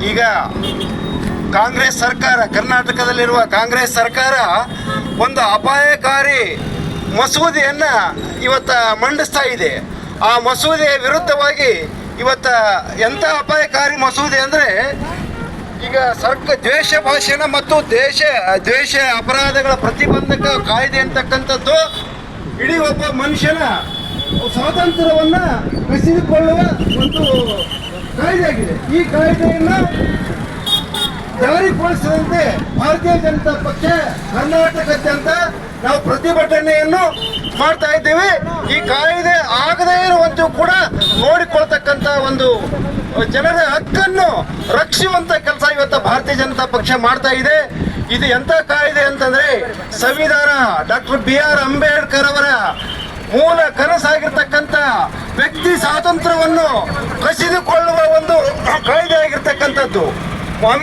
ಈಗ ಕಾಂಗ್ರೆಸ್ ಸರ್ಕಾರ, ಕರ್ನಾಟಕದಲ್ಲಿರುವ ಕಾಂಗ್ರೆಸ್ ಸರ್ಕಾರ ಒಂದು ಅಪಾಯಕಾರಿ ಮಸೂದೆಯನ್ನು ಇವತ್ತು ಮಂಡಿಸ್ತಾ ಇದೆ. ಆ ಮಸೂದೆಯ ವಿರುದ್ಧವಾಗಿ ಇವತ್ತು ಎಂಥ ಅಪಾಯಕಾರಿ ಮಸೂದೆ ಅಂದರೆ, ಈಗ ದ್ವೇಷ ಭಾಷಣ ಮತ್ತು ದ್ವೇಷ ಅಪರಾಧಗಳ ಪ್ರತಿಬಂಧಕ ಕಾಯ್ದೆ ಅಂತಕ್ಕಂಥದ್ದು ಇಡೀ ಒಬ್ಬ ಮನುಷ್ಯನ ಸ್ವಾತಂತ್ರ್ಯವನ್ನು ಕಸಿದುಕೊಳ್ಳುವ ಒಂದು ಕಾಯ್ದೆ ಆಗಿದೆ. ಈ ಕಾಯ್ದೆಯನ್ನು ಜಾರಿಗೊಳಿಸದಂತೆ ಭಾರತೀಯ ಜನತಾ ಪಕ್ಷ ಕರ್ನಾಟಕದಾದ್ಯಂತ ನಾವು ಪ್ರತಿಭಟನೆಯನ್ನು ಮಾಡ್ತಾ ಇದ್ದೇವೆ. ಈ ಕಾಯ್ದೆ ಆಗದೇ ಇರುವಂತೆ ಕೂಡ ನೋಡಿಕೊಳ್ತಕ್ಕಂಥ ಒಂದು ಜನರ ಹಕ್ಕನ್ನು ರಕ್ಷಿಸುವಂತ ಕೆಲಸ ಇವತ್ತು ಭಾರತೀಯ ಜನತಾ ಪಕ್ಷ ಮಾಡ್ತಾ ಇದೆ. ಇದು ಎಂಥ ಕಾಯ್ದೆ ಅಂತಂದ್ರೆ, ಸಂವಿಧಾನ ಡಾಕ್ಟರ್ BR ಅಂಬೇಡ್ಕರ್ ಅವರ ಮೂಲ ಕನಸಾಗಿರ್ತಕ್ಕಂಥ ವ್ಯಕ್ತಿ ಸ್ವಾತಂತ್ರ್ಯವನ್ನು ಕಸಿದುಕೊಳ್ಳುವ ಒಂದು ಕಾಯ್ದೆ ಆಗಿರ್ತಕ್ಕಂಥದ್ದು.